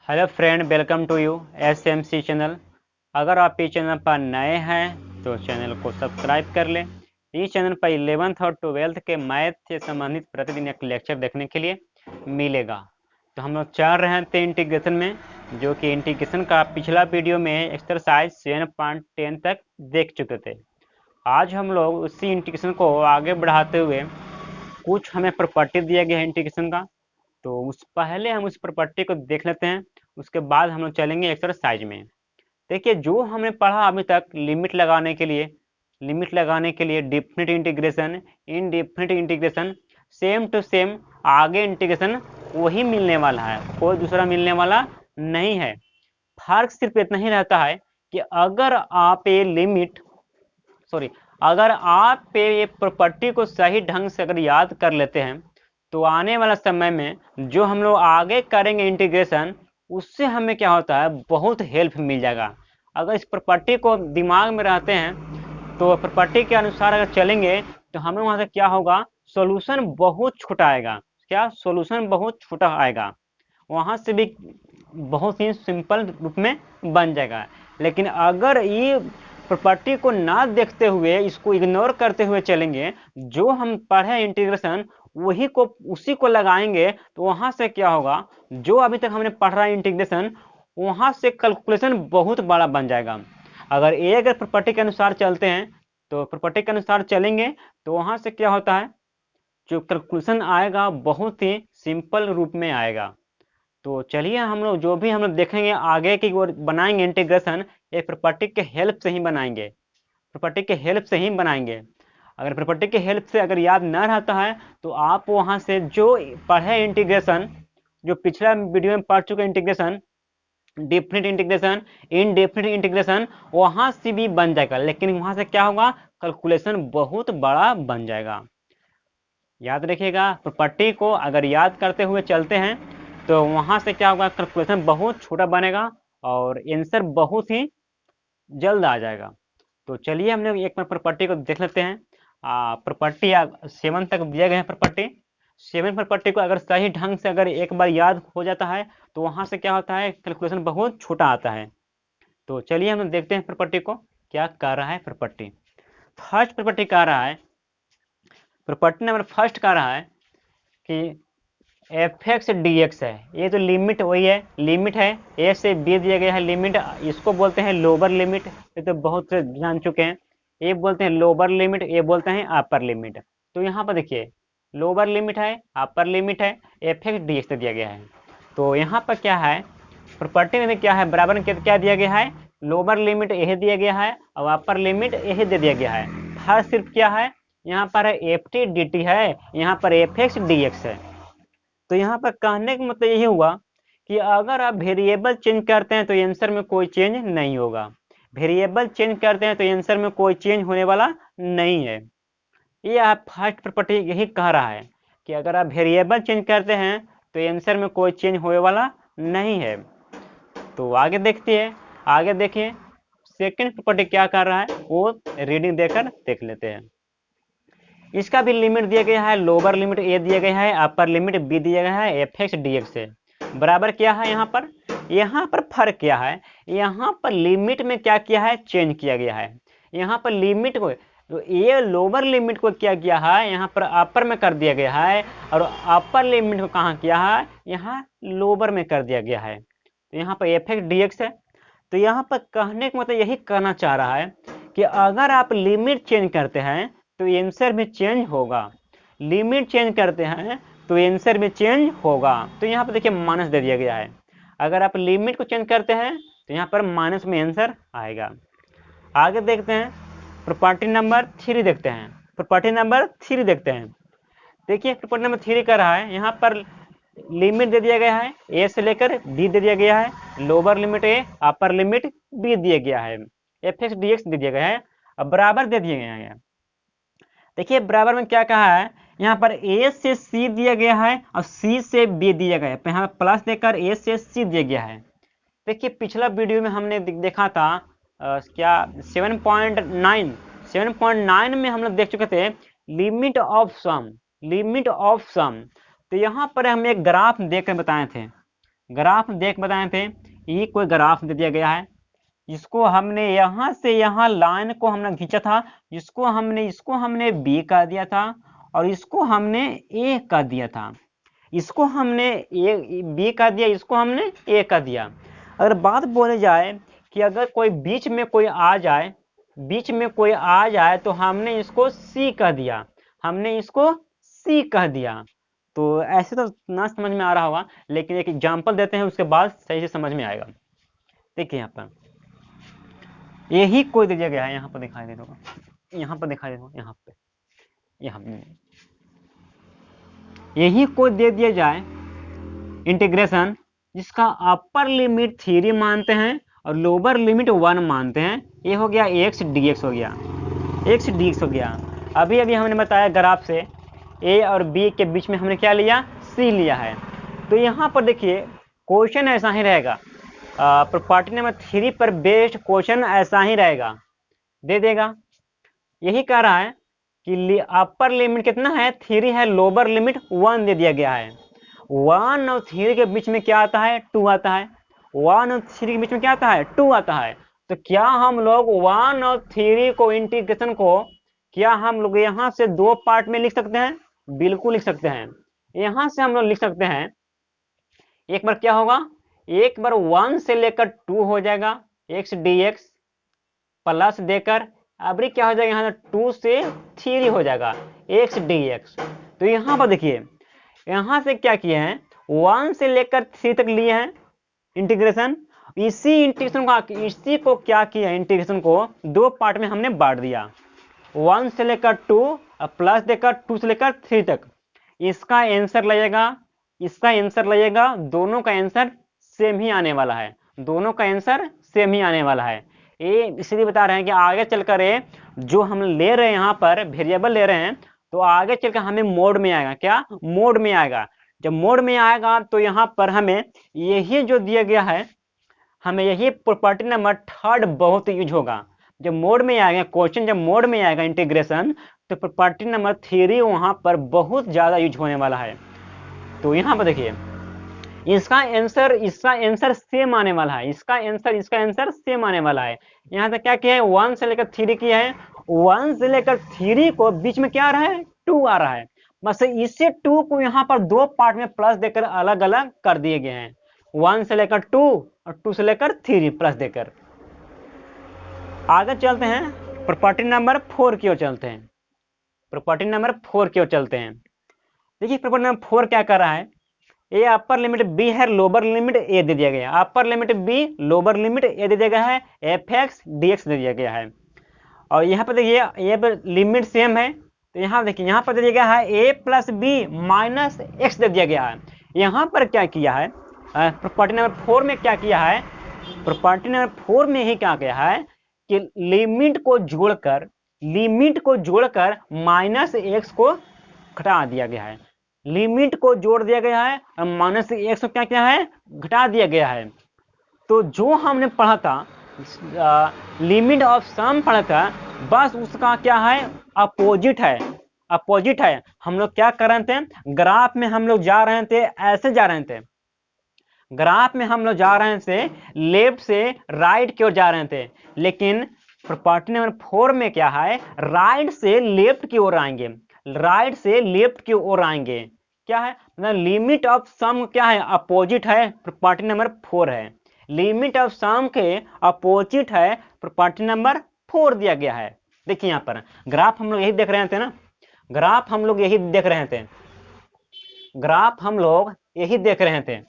Hello friend, welcome to you SMC channel. अगर आप इस चैनल पर नए हैं तो चैनल को सब्सक्राइब कर लें। इस चैनल पर 11th और 12th के मैथ से संबंधित प्रतिदिन एक लेक्चर देखने के लिए मिलेगा। तो हम लोग चल रहे थे इंटीग्रेशन में, जो कि इंटीग्रेशन का पिछला वीडियो में एक्सरसाइज 7.10 तक देख चुके थे। आज हम लोग उसी इंटीग्रेशन को आगे बढ़ाते हुए कुछ हमें प्रॉपर्टी दिया गया है इंटीग्रेशन का, तो पहले हम उस प्रॉपर्टी को देख लेते हैं। उसके बाद हम लोग चलेंगे एक्सरसाइज में। देखिए, जो हमने पढ़ा अभी तक लिमिट लगाने के लिए definite integration, indefinite integration, same to same आगे इंटीग्रेशन वही मिलने वाला है, कोई दूसरा मिलने वाला नहीं है। फर्क सिर्फ इतना ही रहता है कि अगर आप ये प्रॉपर्टी को सही ढंग से अगर याद कर लेते हैं तो आने वाला समय में जो हम लोग आगे करेंगे इंटीग्रेशन, उससे हमें क्या होता है, बहुत हेल्प मिल जाएगा। अगर इस प्रॉपर्टी को दिमाग में रहते हैं तो प्रॉपर्टी के अनुसार अगर चलेंगे तो हमें वहां से क्या होगा, सॉल्यूशन बहुत छोटा आएगा। क्या सॉल्यूशन बहुत छोटा आएगा, वहां से भी बहुत ही सिंपल रूप में बन जाएगा। लेकिन अगर ये प्रॉपर्टी को ना देखते हुए, इसको इग्नोर करते हुए चलेंगे, जो हम पढ़े इंटीग्रेशन उसी को लगाएंगे, तो वहां से क्या होगा, जो अभी तक हमने पढ़ा है इंटीग्रेशन, वहां से कैलकुलेशन बहुत बड़ा बन जाएगा। अगर एक प्रॉपर्टी के अनुसार चलते हैं तो प्रॉपर्टी के अनुसार चलेंगे तो वहां से क्या होता है, जो कैलकुलेशन आएगा बहुत ही सिंपल रूप में आएगा। तो चलिए, हम लोग देखेंगे आगे की ओर बनाएंगे इंटीग्रेशन, एक प्रॉपर्टी के हेल्प से ही बनाएंगे। अगर प्रॉपर्टी के हेल्प से अगर याद न रहता है तो आप वहां से जो पढ़े इंटीग्रेशन, जो पिछला वीडियो में पढ़ चुके integration, definite integration, indefinite integration, वहां से भी बन जाएगा। लेकिन वहां से क्या होगा, कैलकुलेशन बहुत बड़ा बन जाएगा। याद रखिएगा, प्रॉपर्टी को अगर याद करते हुए चलते हैं तो वहां से क्या होगा, कैलकुलेशन बहुत छोटा बनेगा और आंसर बहुत ही जल्द आ जाएगा। तो चलिए, हम लोग एक बार प्रॉपर्टी को देख लेते हैं। प्रॉपर्टी 7 तक दिया गया है प्रॉपर्टी। 7 प्रॉपर्टी को अगर सही ढंग से अगर एक बार याद हो जाता है तो वहां से क्या होता है, कैलकुलेशन बहुत छोटा आता है। तो चलिए, हम लोग देखते हैं प्रॉपर्टी को क्या कर रहा है। फर्स्ट प्रॉपर्टी कह रहा है, प्रॉपर्टी नंबर फर्स्ट कह रहा है कि एफ एक्स डी एक्स है। ये तो लिमिट वही है, लिमिट है, ए से बी दिया गया है लिमिट, इसको बोलते हैं लोअर लिमिट। ये तो बहुत से जान चुके हैं। ये बोलते हैं लोअर लिमिट, ये बोलते हैं अपर लिमिट। तो यहाँ पर देखिए, लोअर लिमिट है, अपर लिमिट है, एफ एक्स डी एक्स दिया गया है। तो यहाँ पर क्या है, प्रॉपर्टी में क्या है, बराबर में क्या दिया गया है, लोअर लिमिट यही दिया गया है और अपर लिमिट यही दे दिया गया है। हर सिर्फ क्या है, यहाँ पर है एफ टी डी टी है, यहाँ पर एफ एक्स डी एक्स है। तो यहाँ पर कहने का मतलब यही हुआ कि अगर आप वेरिएबल चेंज करते हैं तो आंसर में कोई चेंज नहीं होगा। वेरिएबल चेंज करते हैं तो आंसर में कोई चेंज होने वाला नहीं है। ये आप फर्स्ट प्रॉपर्टी यही कह रहा है कि अगर आप वेरिएबल चेंज करते हैं तो आंसर में कोई चेंज होने वाला नहीं है। तो आगे देखिए सेकंड प्रॉपर्टी क्या कर रहा है, वो रीडिंग देकर देख लेते हैं। इसका भी लिमिट दिया गया है, लोअर लिमिट ए दिया गया है, अपर लिमिट बी दिया गया है, एफ एक्स डी एक्स है। बराबर क्या है, यहाँ पर फर्क क्या है, यहाँ पर लिमिट में क्या किया है, चेंज किया गया है। यहाँ पर लिमिट को, तो ये लोअर लिमिट को क्या किया है, यहाँ पर अपर में कर दिया गया है, और अपर लिमिट को कहाँ किया है, यहाँ लोअर में कर दिया गया है। तो यहाँ पर एफ एक्स डी एक्स है। तो यहाँ पर कहने का मतलब यही कहना चाह रहा है कि अगर आप लिमिट चेंज करते हैं तो आंसर में चेंज होगा, लिमिट चेंज करते हैं तो आंसर में चेंज होगा। तो यहाँ पर देखिए माइनस दे दिया गया है, अगर आप लिमिट को चेंज करते हैं तो यहाँ पर माइनस में आंसर आएगा। आगे देखते हैं, प्रॉपर्टी नंबर 3 देखते हैं। देखिए प्रॉपर्टी नंबर 3 कर रहा है, यहाँ पर लिमिट दे दिया गया है, ए से लेकर डी दे दिया गया है, लोअर लिमिट ए, अपर लिमिट बी दिया गया है, एफ एक्स डी एक्स दे दिया गया है, अब बराबर दे दिए गए हैं। देखिए बराबर में क्या कहा है, यहाँ पर ए से सी दिया गया है और सी से बी दिया गया है, यहाँ प्लस देकर ए से सी दिया गया है। देखिए पिछला वीडियो में हमने देखा था क्या 7.9 में हम लोग देख चुके थे लिमिट ऑफ सम। तो यहाँ पर हम एक ग्राफ देकर बताए थे, ग्राफ देख बताए थे, ये कोई ग्राफ दे दिया गया है, इसको हमने यहाँ से यहाँ लाइन को हमने खींचा था, इसको हमने बी कह दिया था और इसको हमने ए कह दिया था, इसको हमने ए बी कह दिया, इसको हमने ए कह दिया। अगर बात बोले जाए कि अगर कोई बीच में कोई आ जाए, बीच में कोई आ जाए तो हमने इसको सी कह दिया, हमने इसको सी कह दिया। तो ऐसे तो ना समझ में आ रहा होगा, लेकिन एक एग्जांपल देते हैं, उसके बाद सही से समझ में आएगा। देखिए यहाँ पर यही कोई दिया गया है, यहाँ पर दिखाई दे रहा होगा, यहाँ पर दिखाई दे रहा होगा, यहाँ पे, यहाँ यही कोई दे दिया जाए इंटीग्रेशन जिसका अपर लिमिट 3 मानते हैं और लोअर लिमिट 1 मानते हैं, ये हो गया एक्स डी एक्स हो गया, एक्स डी एक्स हो गया। अभी अभी हमने बताया ग्राफ से ए और बी के बीच में हमने क्या लिया, सी लिया है। तो यहाँ पर देखिए क्वेश्चन ऐसा ही रहेगा, प्रॉपर्टी नंबर 3 पर बेस्ड क्वेश्चन ऐसा ही रहेगा, दे देगा। यही कह रहा है कि अपर लिमिट कितना है, 3 है, लोअर लिमिट 1 दे दिया गया है। 1 और 3 के बीच में क्या आता है, 2 आता है। 1 और 3 के बीच में क्या आता है, 2 आता है। तो क्या हम लोग 1 और 3 को इंटीग्रेशन को क्या हम लोग यहाँ से 2 पार्ट में लिख सकते हैं, बिल्कुल लिख सकते हैं। यहाँ से हम लोग लिख सकते हैं, एक बार क्या होगा, एक बार 1 से लेकर 2 हो जाएगा एक्स डी एक्स, प्लस देकर अभी क्या हो जाएगा, यहाँ 2 से 3 हो जाएगा एक्स डी एक्स। तो यहाँ पर देखिए, यहाँ से क्या किए हैं, 1 से लेकर 3 तक लिए हैं इंटीग्रेशन, इसी इंटीग्रेशन को, इसी को क्या किया, इंटीग्रेशन को 2 पार्ट में हमने बांट दिया, 1 से लेकर 2 और प्लस देकर 2 से लेकर 3 तक। इसका आंसर लगेगा, इसका आंसर लगेगा, दोनों का आंसर सेम ही आने वाला है, दोनों का आंसर सेम ही आने वाला है। ये इसलिए बता रहे हैं कि आगे चलकर जो हम ले रहे हैं यहाँ पर वेरिएबल ले रहे हैं, तो आगे चलकर हमें मोड में आएगा, क्या मोड में आएगा। जब मोड में आएगा तो यहाँ पर हमें यही जो दिया गया है, हमें यही प्रॉपर्टी नंबर 3 बहुत यूज होगा। जब मोड में आएगा क्वेश्चन, जब मोड में आएगा इंटीग्रेशन, तो प्रॉपर्टी नंबर 3 वहां पर बहुत ज्यादा यूज होने वाला है। तो यहाँ पर देखिए, इसका आंसर सेम आने वाला है, इसका आंसर सेम आने वाला है। यहाँ से क्या किया है, 1 से लेकर 3 किया है, 1 से लेकर 3 को बीच में क्या आ रहा है, 2 आ रहा है, बस इसे 2 को यहाँ पर 2 पार्ट में प्लस देकर अलग अलग कर दिए गए हैं, 1 से लेकर 2 और 2 से लेकर 3 प्लस देकर। आगे चलते हैं, प्रॉपर्टी नंबर 4 की ओर चलते हैं, प्रॉपर्टी नंबर 4 की ओर चलते हैं। देखिए प्रॉपर्टी नंबर 4 क्या कर रहा है, ए अपर लिमिट बी है, लोअर लिमिट ए दे दिया गया, upper limit b, lower limit a दे दिया गया है, एफ एक्स डी एक्स दे दिया गया है। और यहाँ पर देखिए ये पर लिमिट सेम है, तो यहाँ देखिए यहाँ पर दे दिया गया है ए प्लस बी माइनस एक्स दे दिया गया है। यहाँ पर क्या किया है, प्रॉपर्टी नंबर 4 में क्या किया है, प्रॉपर्टी नंबर 4 में ही क्या किया है कि लिमिट को जोड़कर माइनस एक्स को घटा दिया गया है, लिमिट को जोड़ दिया गया है और माइनस एक्स को क्या किया है, घटा दिया गया है। तो जो हमने पढ़ा था, लिमिट ऑफ सम पढ़ा था, बस उसका क्या है, अपोजिट है, अपोजिट है। हम लोग क्या कर रहे थे, ग्राफ में हम लोग जा रहे थे, ऐसे जा रहे थे, ग्राफ में हम लोग जा रहे थे लेफ्ट से राइट की ओर जा रहे थे, लेकिन प्रॉपर्टी नंबर 4 में क्या है, राइट से लेफ्ट की ओर आएंगे, राइट से लेफ्ट की ओर आएंगे। क्या है, मतलब लिमिट ऑफ सम क्या है, अपोजिट है, प्रॉपर्टी नंबर 4 है, लिमिट ऑफ सम के अपोजिट है, प्रॉपर्टी नंबर 4 दिया गया है। देखिए यहाँ पर ग्राफ हम लोग यही देख रहे थे ना, ग्राफ हम लोग यही देख रहे थे, ग्राफ हम लोग यही देख रहे थे,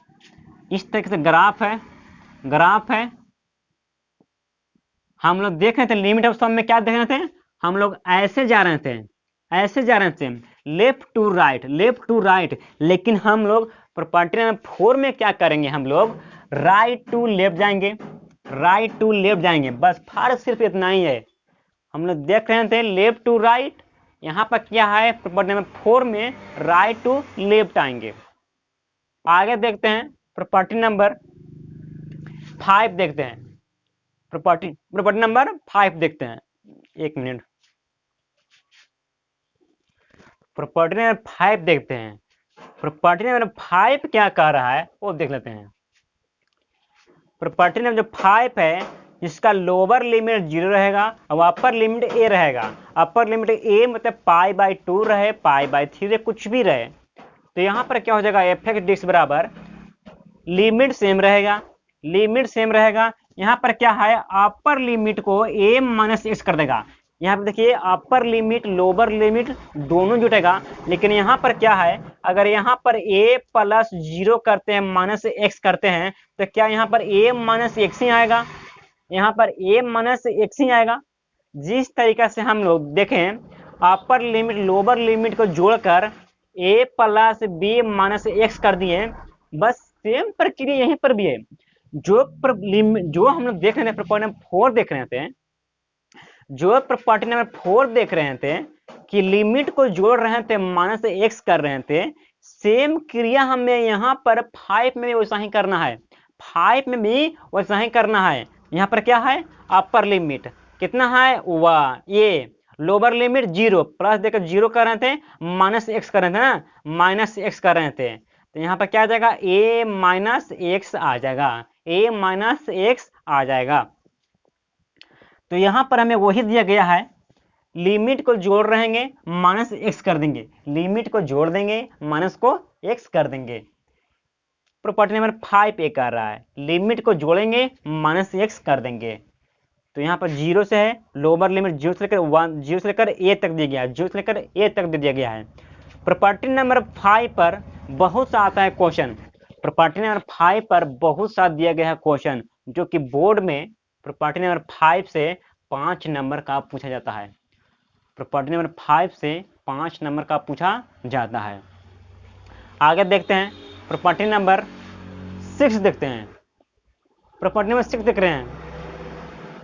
इस तरीके से ग्राफ है, ग्राफ है, हम लोग देख रहे थे लिमिट ऑफ सम में क्या देख रहे थे, हम लोग ऐसे जा रहे थे, ऐसे जा रहे थे, left to right, left to right, लेकिन हम लोग प्रॉपर्टी नंबर 4 में क्या करेंगे, हम लोग राइट टू लेफ्ट जाएंगे, राइट टू लेफ्ट जाएंगे, बस फर्क सिर्फ इतना ही है। हम लोग देख रहे थे लेफ्ट टू राइट, यहाँ पर क्या है, प्रॉपर्टी नंबर 4 में राइट टू लेफ्ट आएंगे। आगे देखते हैं प्रॉपर्टी नंबर 5 देखते हैं, प्रॉपर्टी नंबर 5 देखते हैं, एक मिनट, प्रॉपर्टी नंबर 5 देखते हैं। प्रॉपर्टी नंबर 5 क्या कह रहा है वो देख लेते हैं। प्रॉपर्टी नंबर जो 5 है, जिसका लोअर लिमिट 0 रहेगा और अपर लिमिट a रहेगा। अपर लिमिट a मतलब π/2 रहे, π/3 रहे, कुछ भी रहे, तो यहाँ पर क्या हो जाएगा, एफ एक्स डिक्स बराबर लिमिट सेम रहेगा, लिमिट सेम रहेगा। यहाँ पर क्या है, अपर लिमिट को a माइनस एक्स कर देगा। यहाँ पर देखिए अपर लिमिट लोअर लिमिट दोनों जुटेगा, लेकिन यहाँ पर क्या है, अगर यहाँ पर a प्लस 0 करते हैं माइनस एक्स करते हैं तो क्या यहाँ पर a माइनस एक्स ही आएगा, यहाँ पर a माइनस एक्स ही आएगा। जिस तरीका से हम लोग देखें अपर लिमिट लोअर लिमिट को जोड़कर a plus b minus x कर दिए, बस सेम प्रक्रिया यहीं पर भी है। जो हम लोग देख रहे थे प्रॉपर्टी नंबर 4 देख रहे थे, जो प्रॉपर्टी नंबर 4 देख रहे थे कि लिमिट को जोड़ रहे थे माइनस एक्स कर रहे थे, सेम क्रिया हमें यहाँ पर 5 में भी वैसा ही करना है, 5 में भी वैसा ही करना है। यहाँ पर क्या है, अपर लिमिट कितना है 1, ये लोअर लिमिट 0 प्लस देकर 0 कर रहे थे, माइनस एक्स कर रहे थे ना, माइनस एक्स कर रहे थे, तो यहाँ पर क्या आ जाएगा, a माइनस एक्स आ जाएगा, a माइनस एक्स आ जाएगा। तो यहाँ पर हमें वही दिया गया है, लिमिट को जोड़ रहेंगे माइनस एक्स कर देंगे, लिमिट को जोड़ देंगे माइनस को एक्स कर देंगे। प्रॉपर्टी नंबर 5 ए कर रहा है, लिमिट को जोड़ेंगे माइनस एक्स कर देंगे। तो यहाँ पर 0 से है, लोअर लिमिट 0 से लेकर 1, 0 से लेकर a तक दिया गया है, 0 से लेकर a तक दे दिया गया है। प्रॉपर्टी नंबर 5 पर बहुत सा आता है क्वेश्चन, प्रॉपर्टी नंबर 5 पर बहुत सा दिया गया है क्वेश्चन, जो कि बोर्ड में प्रॉपर्टी नंबर 5 से 5 नंबर का पूछा जाता है, प्रॉपर्टी नंबर 5 से 5 नंबर का पूछा जाता है। आगे देखते हैं प्रॉपर्टी नंबर 6 देखते हैं। प्रॉपर्टी नंबर 6 देख रहे हैं,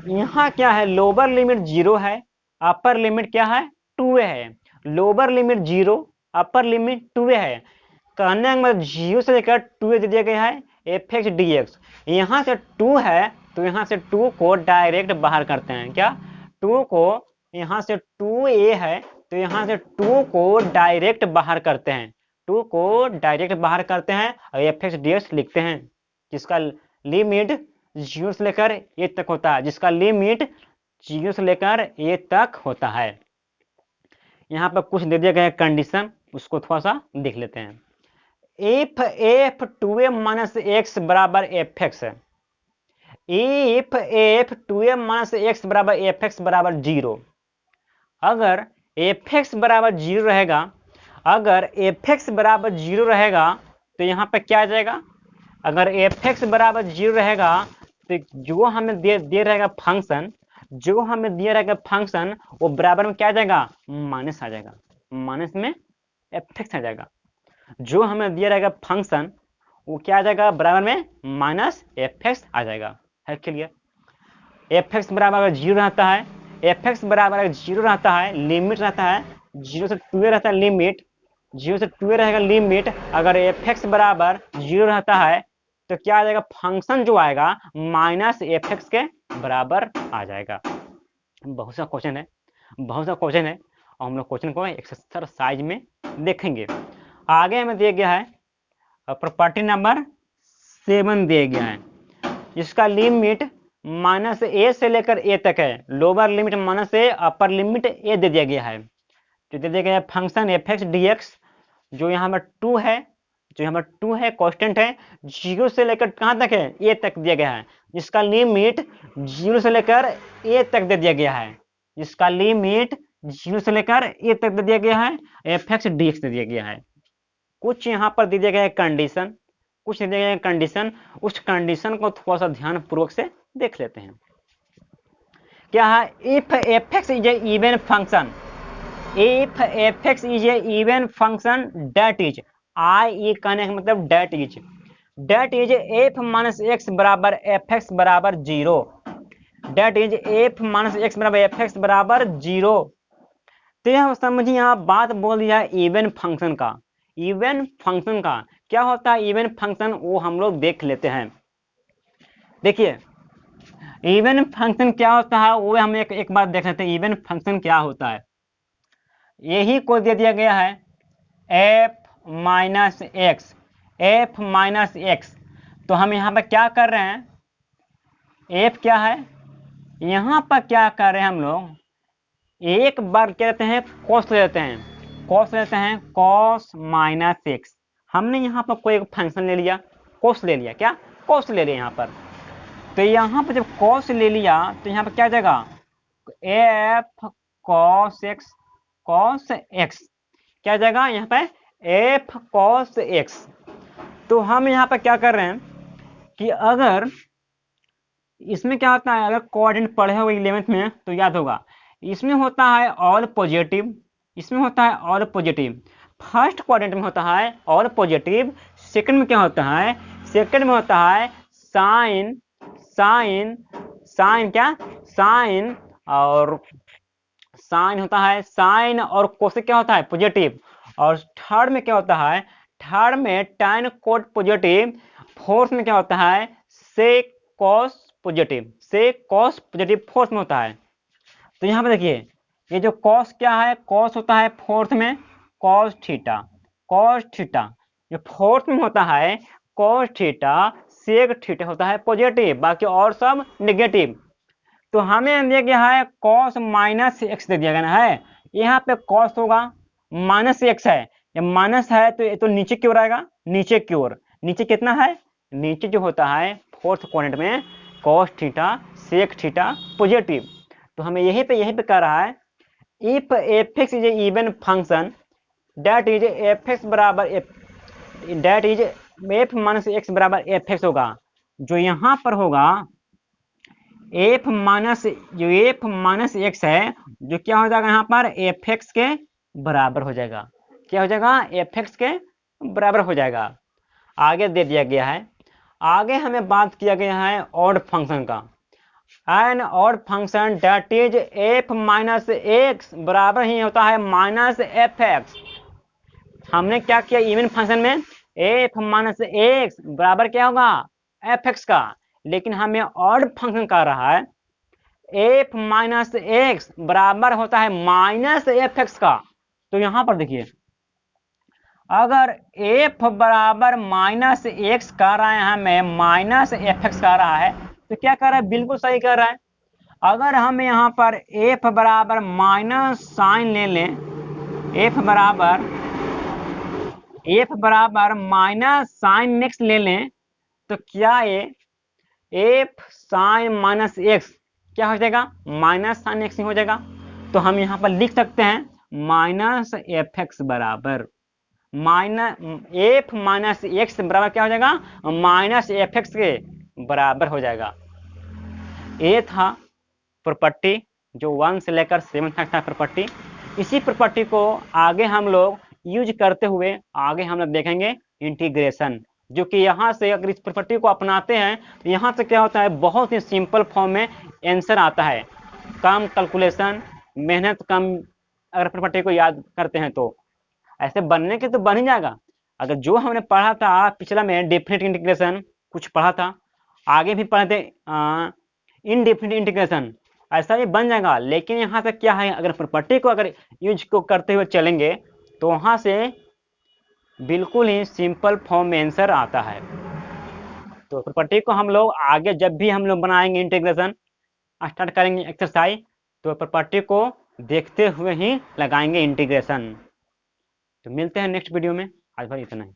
यहाँ क्या है, लोअर लिमिट 0 है, अपर लिमिट क्या है 2a है, lower limit 0 upper limit 2a है। कहने का मतलब 0 से लेकर 2a दे दिया गया है एफ एक्स डी एक्स। यहाँ से 2 है तो यहाँ से 2 को डायरेक्ट बाहर करते हैं, क्या 2 को, यहाँ से 2a है तो यहाँ से 2 को डायरेक्ट बाहर करते हैं, 2 को डायरेक्ट बाहर करते हैं और एफ एक्स डी एक्स लिखते हैं, जिसका लिमिट 0 से लेकर a तक होता है, जिसका लिमिट 0 से लेकर a तक होता है। यहाँ पर कुछ दे दिया गया है कंडीशन, उसको थोड़ा सा देख लेते हैं। If f 2a minus x बराबर f x, if f 2a minus x बराबर एफ एक्स बराबर 0, अगर एफ एक्स बराबर 0 रहेगा, अगर एफ एक्स बराबर 0 रहेगा तो यहाँ पे क्या आ जाएगा, अगर एफ एक्स बराबर 0 रहेगा तो जो हमें दे रहेगा फंक्शन, जो हमें दिया रहेगा फंक्शन वो बराबर में क्या आ जाएगा, माइनस आ जाएगा, माइनस में एफ एक्स आ जाएगा। जो हमें दिया रहेगा फंक्शन वो क्या आ जाएगा, बराबर में माइनस एफ एक्स आ जाएगा। है क्लियर? एफ एक्स बराबर अगर 0 रहता है, एफ एक्स बराबर अगर 0 रहता है, लिमिट रहता है 0 से 2a रहता है, लिमिट 0 से 2a रहेगा लिमिट, अगर एफ एक्स बराबर 0 रहता है तो क्या आ जाएगा, फंक्शन जो आएगा माइनस एफ एक्स के बराबर आ जाएगा। बहुत सा क्वेश्चन है, बहुत सा क्वेश्चन है और हम लोग क्वेश्चन को एक्सरसाइज में देखेंगे। आगे हमें दिया गया है प्रॉपर्टी नंबर 7 दिया गया है, जिसका लिमिट माइनस a से लेकर a तक है, lower limit minus a, upper limit a दे दिया गया है। जो दे दिया गया है function F x d x, जो यहाँ पर 2 है, जो यहाँ पर 2 है कांस्टेंट है, 0 से लेकर कहाँ तक है, a तक दिया गया है, जिसका लिमिट 0 से लेकर a तक दे दिया गया है, जिसका लिमिट 0 से लेकर a तक दे दिया गया है, एफ एक्स डी एक्स दे दिया गया है। कुछ यहाँ पर दे दिया गया है कंडीशन, कुछ दे दिया गया है कंडीशन, उस कंडीशन को थोड़ा सा ध्यान पूर्वक से देख लेते हैं। क्या है, if f x is a even function, if f x is a even function that is, I E कहने का मतलब that is f minus x बराबर एफ एक्स बराबर 0, that is f minus x बराबर एफ एक्स बराबर 0। तो यह समझिए यहाँ बात बोल दिया है इवन फंक्शन का। इवन फंक्शन का क्या होता है, इवन फंक्शन वो हम लोग देख लेते हैं। देखिए इवन फंक्शन क्या होता है वो हम एक बार देख लेते हैं, इवन फंक्शन क्या होता है। यही को दे दिया गया है F minus x, F minus x, तो हम यहाँ पर क्या कर रहे हैं, एफ क्या है, यहाँ पर क्या कर रहे हैं हम लोग, एक बार क्या लेते हैं, कॉस लेते हैं, कॉस लेते हैं, कॉस माइनस एक्स। हमने यहाँ पर कोई एक फंक्शन ले लिया, कॉस ले लिया, क्या कॉस ले लिया यहाँ पर। तो यहाँ पर जब कॉस ले लिया तो यहाँ पर क्या जाएगा, F cos x, cos x क्या जाएगा यहाँ पे, एफ कॉस एक्स। तो हम यहाँ पर क्या कर रहे हैं कि अगर इसमें क्या होता है, अगर कोऑर्डिनेट पढ़े हो 11th में तो याद होगा, इसमें होता है ऑल पॉजिटिव, इसमें होता है ऑल पॉजिटिव, फर्स्ट क्वाड्रेंट में होता है ऑल पॉजिटिव, सेकंड में क्या होता है, सेकंड में होता है साइन, साइन, साइन क्या, साइन, और साइन होता है साइन, और कोसेक क्या होता है पॉजिटिव, और थर्ड में क्या होता है, थर्ड में tan कोट पॉजिटिव, फोर्थ में क्या होता है सेक कॉस पॉजिटिव, सेक कॉस पॉजिटिव फोर्थ में होता है। तो यहाँ पे देखिए ये जो कॉस क्या है, कॉस होता है फोर्थ में कॉस थीटा, कॉस थीटा, जो फोर्थ में होता है कॉस थीटा, सेक थीटा होता है पॉजिटिव, बाकी और सब नेगेटिव। तो हमें दिया गया है कॉस माइनस एक्स दे दिया गया है, यहाँ पे कॉस होगा, माइनस एक्स है, ये माइनस है तो ये तो नीचे की ओर आएगा, नीचे की ओर, नीचे कितना है, नीचे जो होता है फोर्थ क्वाड्रेंट में cos theta sec theta positive. तो हमें यहीं पे कह रहा है if f x is a even function that is f x बराबर that is f minus x बराबर एफ एक्स होगा, जो यहाँ पर होगा एफ माइनस, जो एफ माइनस एक्स है जो क्या हो जाएगा यहाँ पर एफ एक्स के बराबर हो जाएगा, क्या हो जाएगा एफ एक्स के बराबर हो जाएगा। आगे दे दिया गया है, आगे हमें बात किया गया है ऑड फंक्शन का, an odd function that is f minus x बराबर ही होता है माइनस एफ एक्स। हमने क्या किया इवन फंक्शन में, एफ माइनस एक्स बराबर क्या होगा एफ एक्स का, लेकिन हमें ऑड फंक्शन कह रहा है एफ माइनस एक्स बराबर होता है माइनस एफ एक्स का। तो यहां पर देखिए अगर एफ बराबर माइनस एक्स कह रहा है, हमें माइनस एफ एक्स कह रहा है, तो क्या कर रहा है, बिल्कुल सही कर रहा है। अगर हम यहाँ पर एफ बराबर माइनस साइन ले लें, एफ बराबर माइनस साइन एक्स ले लें, तो क्या ये एफ साइन माइनस एक्स क्या हो जाएगा, माइनस साइन एक्स हो जाएगा। तो हम यहाँ पर लिख सकते हैं माइनस एफ एक्स बराबर माइनस एफ माइनस एक्स बराबर क्या हो जाएगा, माइनस एफ एक्स के बराबर हो जाएगा। ये था प्रॉपर्टी जो 1 से लेकर 7 तक था प्रॉपर्टी। इसी प्रॉपर्टी को आगे हम लोग यूज करते हुए आगे हम लोग देखेंगे इंटीग्रेशन, जो कि यहाँ से अगर इस प्रॉपर्टी को अपनाते हैं तो यहाँ से क्या होता है, बहुत ही सिंपल फॉर्म में आंसर आता है, कम कैलकुलेशन, मेहनत कम, अगर प्रॉपर्टी को याद करते हैं तो ऐसे बनने के तो बन ही जाएगा। अगर जो हमने पढ़ा था पिछला में डेफिनेट इंटीग्रेशन कुछ पढ़ा था, आगे भी पढ़े थे इनडेफिनेट इंटीग्रेशन, ऐसा भी बन जाएगा। लेकिन यहाँ से क्या है, अगर प्रॉपर्टी को अगर यूज को करते हुए चलेंगे तो वहाँ से बिल्कुल ही सिंपल फॉर्म में आंसर आता है। तो प्रॉपर्टी को हम लोग आगे जब भी हम लोग बनाएंगे इंटीग्रेशन स्टार्ट करेंगे एक्सरसाइज, तो प्रॉपर्टी को देखते हुए ही लगाएंगे इंटीग्रेशन। तो मिलते हैं नेक्स्ट वीडियो में, आज भर इतना ही।